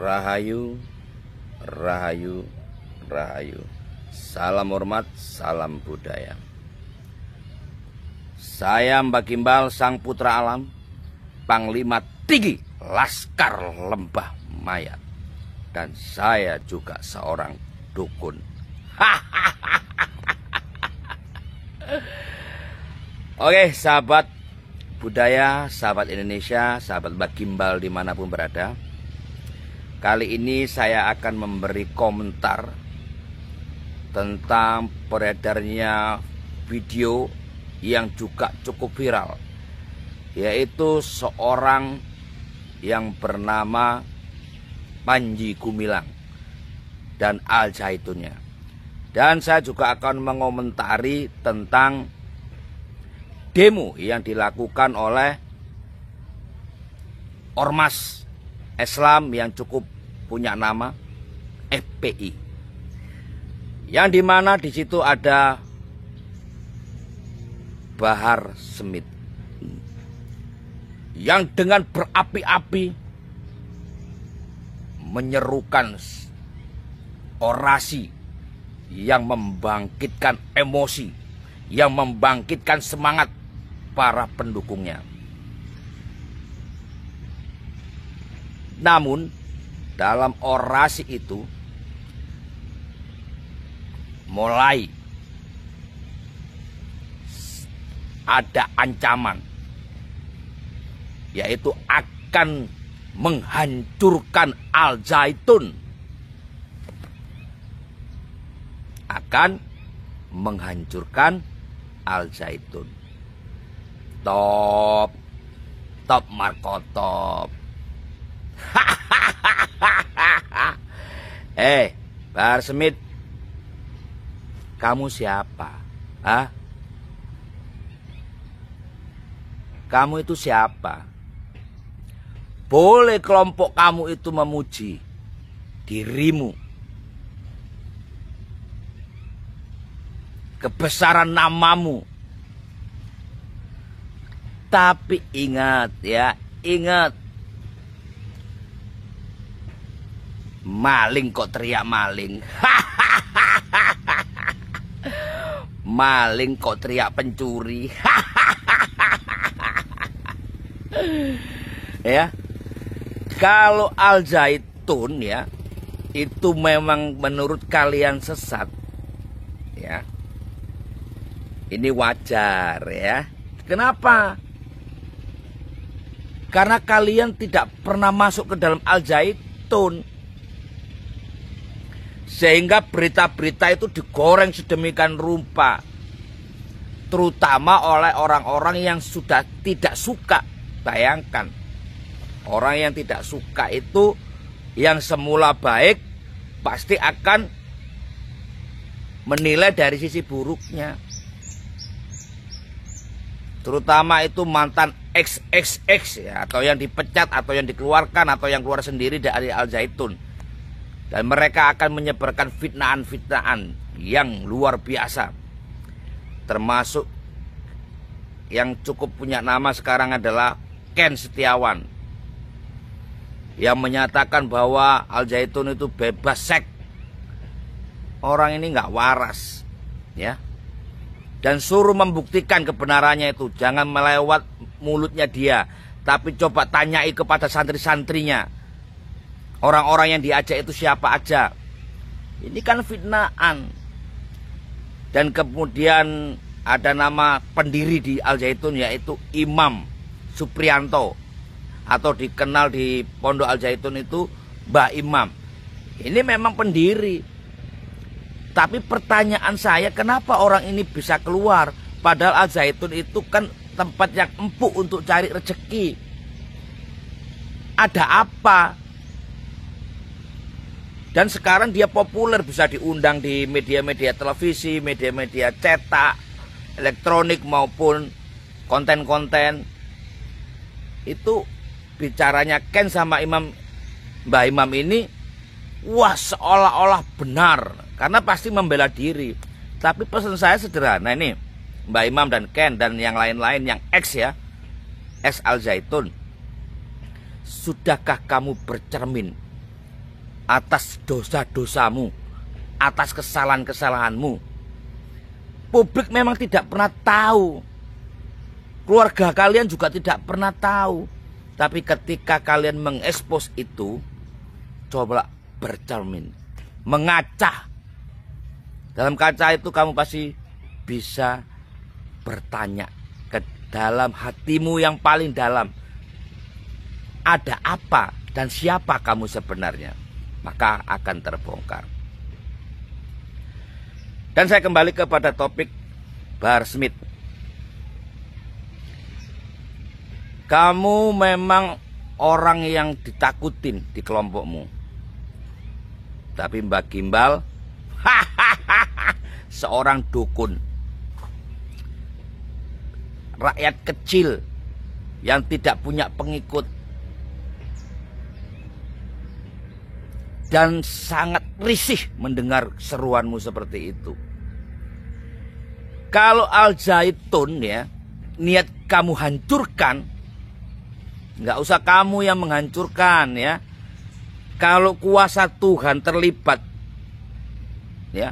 Rahayu, rahayu, rahayu. Salam hormat, salam budaya. Saya Mbah Gimbal, sang putra alam, Panglima Tinggi Laskar Lembah Mayat. Dan saya juga seorang dukun. Oke, sahabat budaya, sahabat Indonesia, sahabat Mbah Gimbal dimanapun berada. Kali ini saya akan memberi komentar tentang beredarnya video yang juga cukup viral, yaitu seorang yang bernama Panji Gumilang dan Al Zaitunnya. Dan saya juga akan mengomentari tentang demo yang dilakukan oleh ormas Islam yang cukup punya nama FPI, yang dimana di situ ada Bahar Smith yang dengan berapi-api menyerukan orasi yang membangkitkan emosi, yang membangkitkan semangat para pendukungnya. Namun dalam orasi itu mulai ada ancaman, yaitu akan menghancurkan Al Zaitun. Akan menghancurkan Al Zaitun. Top Marco top. Bahar Smith, kamu siapa? Hah? Kamu itu siapa? Boleh kelompok kamu itu memuji dirimu, kebesaran namamu. Tapi ingat ya, ingat. Maling kok teriak maling. Maling kok teriak pencuri. Ya. Kalau Al Zaitun ya, itu memang menurut kalian sesat. Ya. Ini wajar ya. Kenapa? Karena kalian tidak pernah masuk ke dalam Al Zaitun. Sehingga berita-berita itu digoreng sedemikian rupa, terutama oleh orang-orang yang sudah tidak suka. Bayangkan, orang yang tidak suka itu, yang semula baik pasti akan menilai dari sisi buruknya. Terutama itu mantan XXX ya, atau yang dipecat, atau yang dikeluarkan, atau yang keluar sendiri dari Al Zaitun. Dan mereka akan menyebarkan fitnahan-fitnahan yang luar biasa. Termasuk yang cukup punya nama sekarang adalah Ken Setiawan, yang menyatakan bahwa Al Zaitun itu bebas seks. Orang ini nggak waras ya. Dan suruh membuktikan kebenarannya itu. Jangan melewat mulutnya dia, tapi coba tanyai kepada santri-santrinya. Orang-orang yang diajak itu siapa aja. Ini kan fitnahan. Dan kemudian ada nama pendiri di Al Zaitun, yaitu Imam Suprianto, atau dikenal di Pondok Al Zaitun itu Mbah Imam. Ini memang pendiri. Tapi pertanyaan saya, kenapa orang ini bisa keluar? Padahal Al Zaitun itu kan tempat yang empuk untuk cari rezeki. Ada apa? Dan sekarang dia populer, bisa diundang di media-media televisi, media-media cetak, elektronik maupun konten-konten. Itu bicaranya Ken sama Mbah Imam ini, wah seolah-olah benar. Karena pasti membela diri. Tapi pesan saya sederhana ini, Mbah Imam dan Ken dan yang lain-lain yang X ya, X Al Zaitun. Sudahkah kamu bercermin atas dosa-dosamu, atas kesalahan-kesalahanmu. Publik memang tidak pernah tahu. Keluarga kalian juga tidak pernah tahu. Tapi ketika kalian mengekspos itu, coba bercermin, mengaca. Dalam kaca itu kamu pasti bisa bertanya ke dalam hatimu yang paling dalam. Ada apa dan siapa kamu sebenarnya? Maka akan terbongkar. Dan saya kembali kepada topik Bahar Smith. Kamu memang orang yang ditakutin di kelompokmu. Tapi Mbak Gimbal seorang dukun, rakyat kecil yang tidak punya pengikut, dan sangat risih mendengar seruanmu seperti itu. Kalau Al Zaitun ya, niat kamu hancurkan, nggak usah kamu yang menghancurkan ya. Kalau kuasa Tuhan terlibat ya,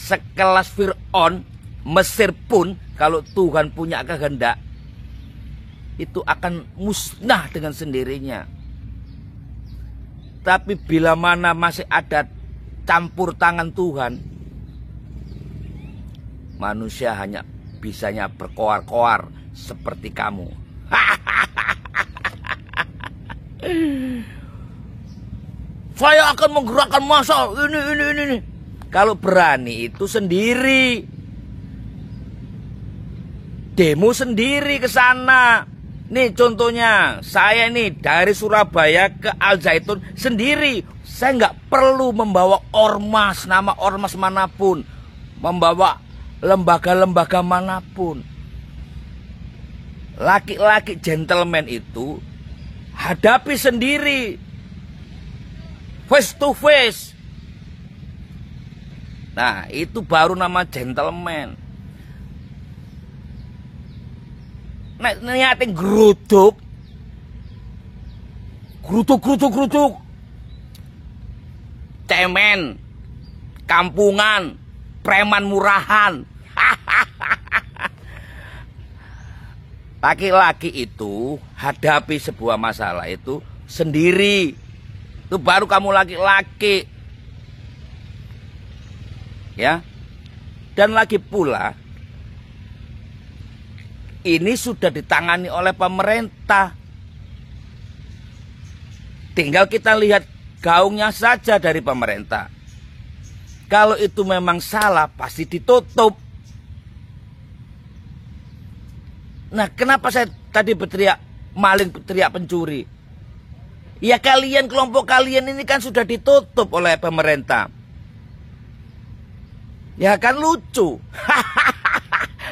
sekelas Fir'aun, Mesir pun kalau Tuhan punya kehendak, itu akan musnah dengan sendirinya. Tapi bila mana masih ada campur tangan Tuhan, manusia hanya bisanya berkoar-koar seperti kamu. Saya akan menggerakkan massa ini. Kalau berani itu sendiri, demo sendiri ke sana. Nih contohnya, saya nih dari Surabaya ke Al Zaitun sendiri. Saya nggak perlu membawa ormas, nama ormas manapun, membawa lembaga-lembaga manapun. Laki-laki gentleman itu hadapi sendiri, face to face. Nah, itu baru nama gentleman. Niatin geruduk, cemen, kampungan, preman murahan. Laki-laki itu hadapi sebuah masalah itu sendiri. Itu baru kamu laki-laki. Ya. Dan lagi pula, ini sudah ditangani oleh pemerintah. Tinggal kita lihat gaungnya saja dari pemerintah. Kalau itu memang salah, pasti ditutup. Nah, kenapa saya tadi berteriak maling, berteriak pencuri? Ya kalian, kelompok kalian ini kan sudah ditutup oleh pemerintah. Ya kan lucu.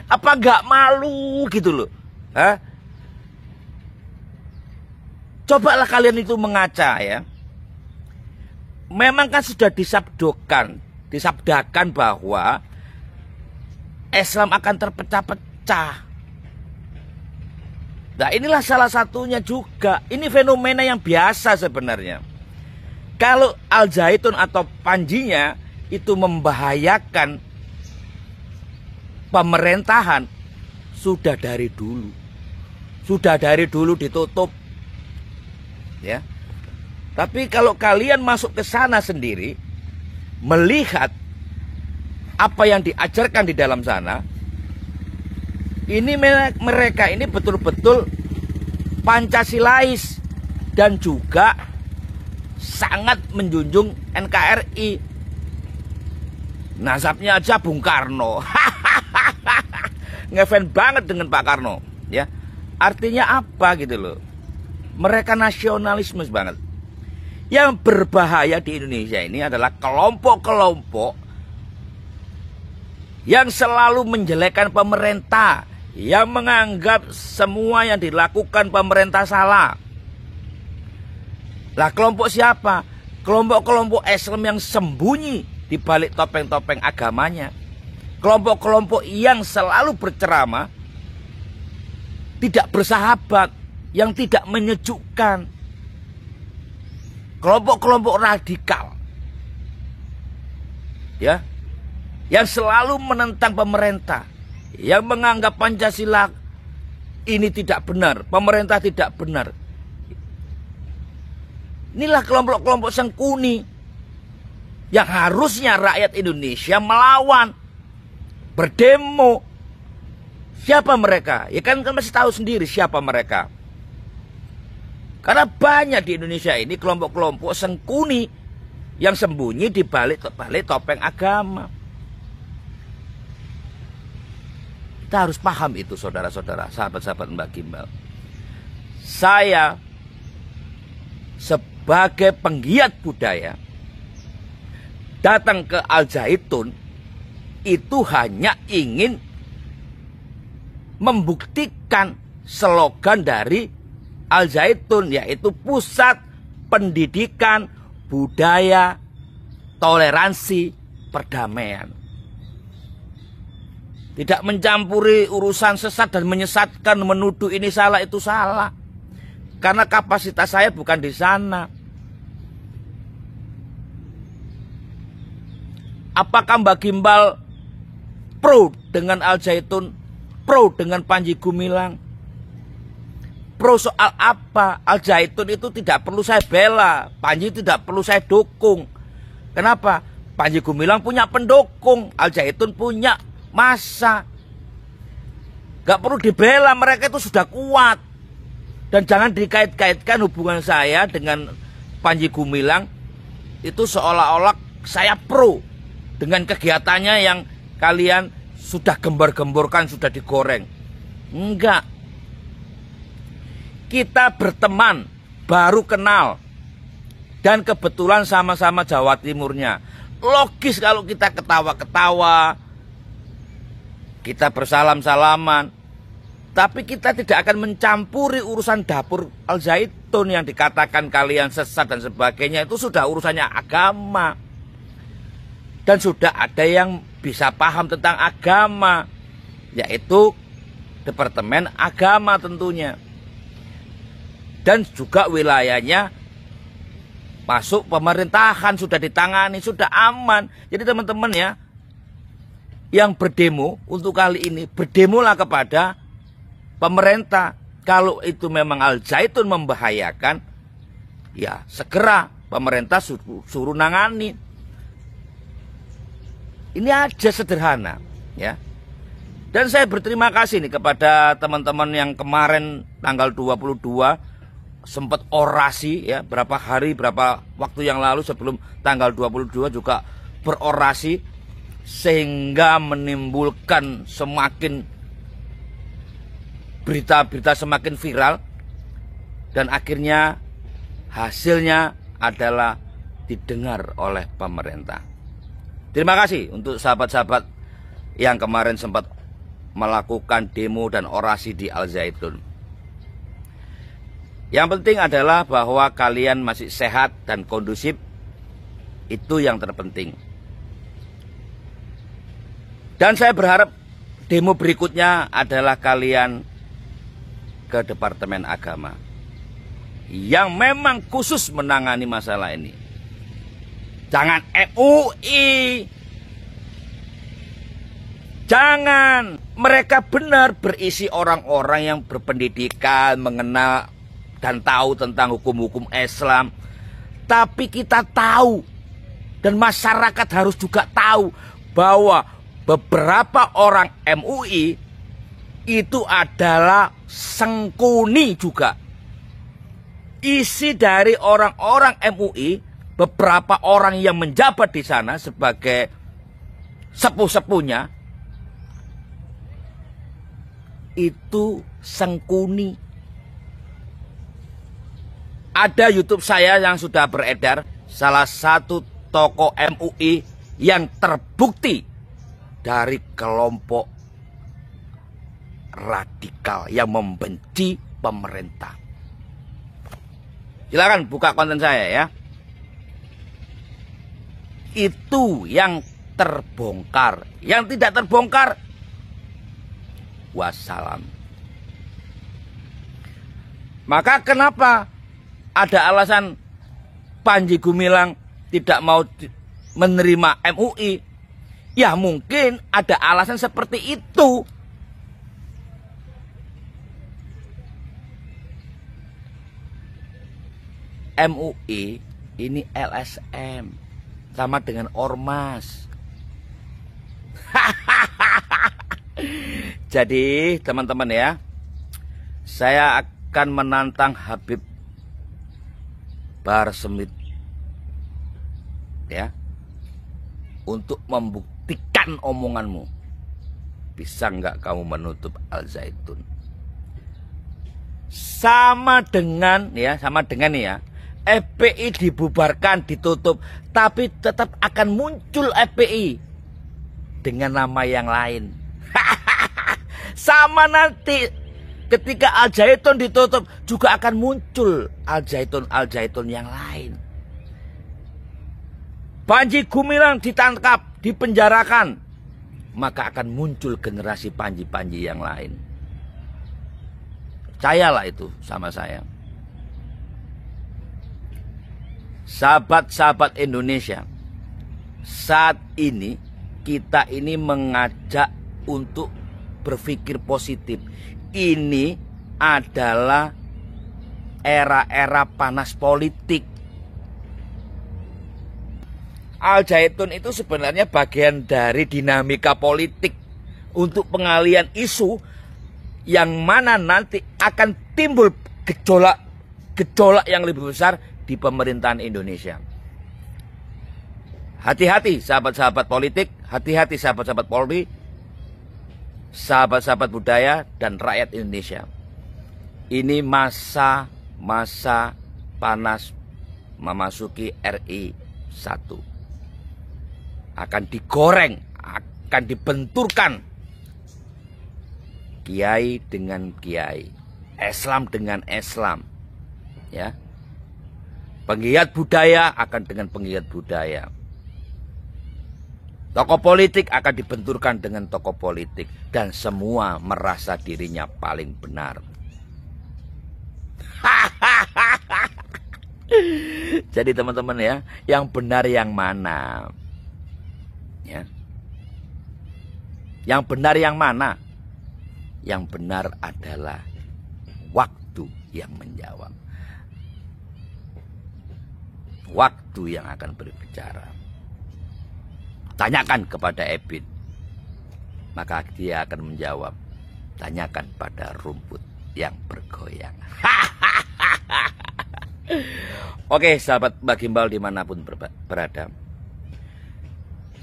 Apa nggak malu gitu loh? Hah? Cobalah kalian itu mengaca ya. Memang kan sudah disabdakan bahwa Islam akan terpecah-pecah. Nah, inilah salah satunya juga. Ini fenomena yang biasa sebenarnya. Kalau Al Zaitun atau Panjinya itu membahayakan pemerintahan, sudah dari dulu. Sudah dari dulu ditutup. Ya. Tapi kalau kalian masuk ke sana sendiri, melihat apa yang diajarkan di dalam sana, ini mereka ini betul-betul Pancasilais dan juga sangat menjunjung NKRI. Nasabnya aja Bung Karno. Ngefans banget dengan Pak Karno, ya. Artinya apa gitu loh? Mereka nasionalisme banget. Yang berbahaya di Indonesia ini adalah kelompok-kelompok yang selalu menjelekkan pemerintah, yang menganggap semua yang dilakukan pemerintah salah. Lah kelompok siapa? Kelompok-kelompok Islam yang sembunyi di balik topeng-topeng agamanya. Kelompok-kelompok yang selalu berceramah, tidak bersahabat, yang tidak menyejukkan. Kelompok-kelompok radikal ya, yang selalu menentang pemerintah, yang menganggap Pancasila ini tidak benar, pemerintah tidak benar. Inilah kelompok-kelompok sengkuni yang harusnya rakyat Indonesia melawan, berdemo. Siapa mereka? Ya kan masih tahu sendiri siapa mereka. Karena banyak di Indonesia ini kelompok-kelompok sengkuni yang sembunyi di balik topeng agama. Kita harus paham itu, saudara-saudara, sahabat-sahabat Mbak Gimbal. Saya sebagai penggiat budaya datang ke Al Zaitun itu hanya ingin membuktikan slogan dari Al Zaitun, yaitu pusat pendidikan budaya toleransi perdamaian. Tidak mencampuri urusan sesat dan menyesatkan, menuduh ini salah itu salah. Karena kapasitas saya bukan di sana. Apakah Mbak Gimbal pro dengan Al Zaitun? Pro dengan Panji Gumilang? Pro soal apa? Al Zaitun itu tidak perlu saya bela, Panji tidak perlu saya dukung. Kenapa? Panji Gumilang punya pendukung, Al Zaitun punya massa. Gak perlu dibela, mereka itu sudah kuat. Dan jangan dikait-kaitkan hubungan saya dengan Panji Gumilang itu seolah-olah saya pro dengan kegiatannya yang kalian sudah gembar-gemborkan, sudah digoreng. Enggak. Kita berteman, baru kenal. Dan kebetulan sama-sama Jawa Timurnya. Logis kalau kita ketawa-ketawa, kita bersalam-salaman. Tapi kita tidak akan mencampuri urusan dapur Al Zaitun yang dikatakan kalian sesat dan sebagainya. Itu sudah urusannya agama. Dan sudah ada yang bisa paham tentang agama, yaitu Departemen Agama tentunya. Dan juga wilayahnya masuk pemerintahan, sudah ditangani, sudah aman. Jadi teman-teman ya, yang berdemo untuk kali ini, berdemolah kepada pemerintah. Kalau itu memang Al Zaitun membahayakan, ya segera pemerintah suruh nangani. Ini aja sederhana, ya. Dan saya berterima kasih nih kepada teman-teman yang kemarin tanggal 22 sempat orasi, ya, berapa waktu yang lalu sebelum tanggal 22 juga berorasi sehingga menimbulkan semakin berita-berita semakin viral, dan akhirnya hasilnya adalah didengar oleh pemerintah. Terima kasih untuk sahabat-sahabat yang kemarin sempat melakukan demo dan orasi di Al Zaitun. Yang penting adalah bahwa kalian masih sehat dan kondusif. Itu yang terpenting. Dan saya berharap demo berikutnya adalah kalian ke Departemen Agama yang memang khusus menangani masalah ini. Jangan MUI. Jangan. Mereka benar berisi orang-orang yang berpendidikan, mengenal dan tahu tentang hukum-hukum Islam. Tapi kita tahu, dan masyarakat harus juga tahu, bahwa beberapa orang MUI itu adalah sengkuni juga. Isi dari orang-orang MUI, beberapa orang yang menjabat di sana sebagai sepuh-sepuhnya, itu sengkuni. Ada YouTube saya yang sudah beredar, salah satu tokoh MUI yang terbukti dari kelompok radikal yang membenci pemerintah. Silakan buka konten saya ya. Itu yang terbongkar. Yang tidak terbongkar, wassalam. Maka kenapa ada alasan Panji Gumilang tidak mau menerima MUI? Ya mungkin ada alasan seperti itu. MUI ini LSM sama dengan ormas. Jadi teman-teman ya, saya akan menantang Habib Bahar Smith ya, untuk membuktikan omonganmu. Bisa nggak kamu menutup Al Zaitun? Sama dengan ya, FPI dibubarkan, ditutup, tapi tetap akan muncul FPI dengan nama yang lain. Sama nanti ketika Al Zaitun ditutup juga akan muncul Al Zaitun yang lain. Panji Gumilang ditangkap, dipenjarakan, maka akan muncul generasi Panji yang lain. Percayalah itu sama saya. Sahabat-sahabat Indonesia, saat ini kita ini mengajak untuk berpikir positif. Ini adalah era-era panas politik. Al Zaitun itu sebenarnya bagian dari dinamika politik untuk pengalian isu yang mana nanti akan timbul gejolak yang lebih besar di pemerintahan Indonesia. Hati-hati sahabat-sahabat politik, hati-hati sahabat-sahabat Polri, sahabat-sahabat budaya dan rakyat Indonesia. Ini masa panas memasuki RI 1. Akan digoreng, akan dibenturkan kiai dengan kiai, Islam dengan Islam, ya. Penggiat budaya akan dengan penggiat budaya. Tokoh politik akan dibenturkan dengan tokoh politik, dan semua merasa dirinya paling benar. Jadi teman-teman ya, yang benar yang mana? Ya. Yang benar yang mana? Yang benar adalah waktu yang menjawab. Waktu yang akan berbicara. Tanyakan kepada Ebit, maka dia akan menjawab. Tanyakan pada rumput yang bergoyang. Oke, sahabat Bagimbal dimanapun berada,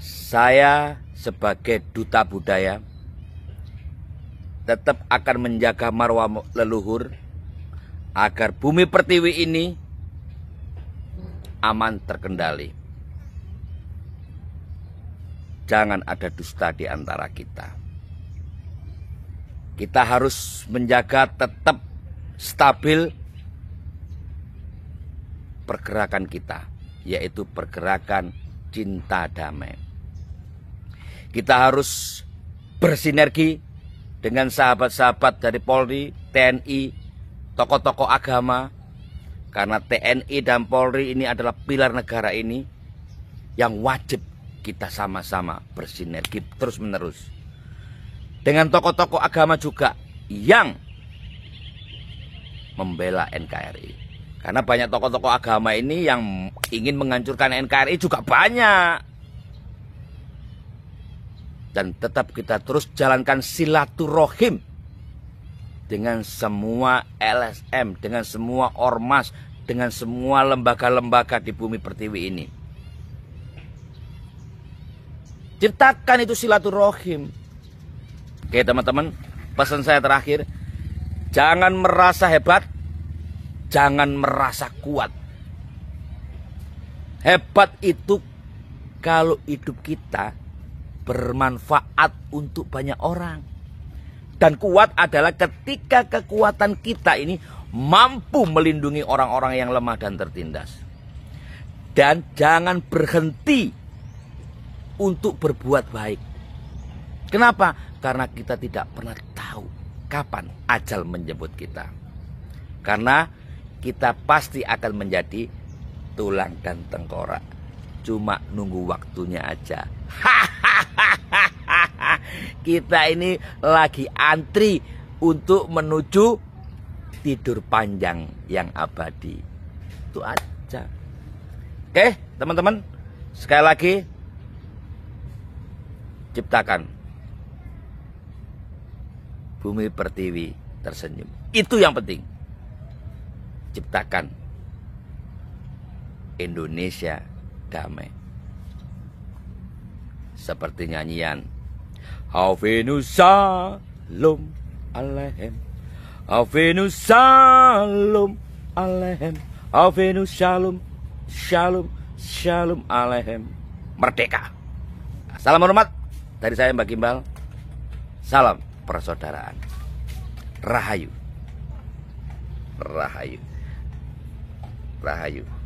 saya sebagai duta budaya tetap akan menjaga marwah leluhur agar bumi pertiwi ini aman terkendali. Jangan ada dusta di antara kita. Kita harus menjaga tetap stabil pergerakan kita, yaitu pergerakan cinta damai. Kita harus bersinergi dengan sahabat-sahabat dari Polri, TNI, tokoh-tokoh agama, karena TNI dan Polri ini adalah pilar negara ini yang wajib kita sama-sama bersinergi terus-menerus. Dengan tokoh-tokoh agama juga yang membela NKRI. Karena banyak tokoh-tokoh agama ini yang ingin menghancurkan NKRI juga banyak. Dan tetap kita terus jalankan silaturahim dengan semua LSM, dengan semua ormas, dengan semua lembaga-lembaga di bumi pertiwi ini. Ciptakan itu silaturahim. Oke teman-teman, pesan saya terakhir, jangan merasa hebat, jangan merasa kuat. Hebat itu kalau hidup kita bermanfaat untuk banyak orang. Dan kuat adalah ketika kekuatan kita ini mampu melindungi orang-orang yang lemah dan tertindas. Dan jangan berhenti untuk berbuat baik. Kenapa? Karena kita tidak pernah tahu kapan ajal menjemput kita. Karena kita pasti akan menjadi tulang dan tengkorak. Cuma nunggu waktunya aja. Hahaha. Kita ini lagi antri untuk menuju tidur panjang yang abadi. Itu aja. Oke, teman-teman. Sekali lagi, ciptakan bumi pertiwi tersenyum. Itu yang penting. Ciptakan Indonesia damai. Seperti nyanyian Hafenu Salam Alehem, Hafenu Salam Alehem, Hafenu Shalom Shalom Shalom Alehem. Merdeka. Salam hormat dari saya Mbak Gimbal. Salam persaudaraan. Rahayu. Rahayu. Rahayu.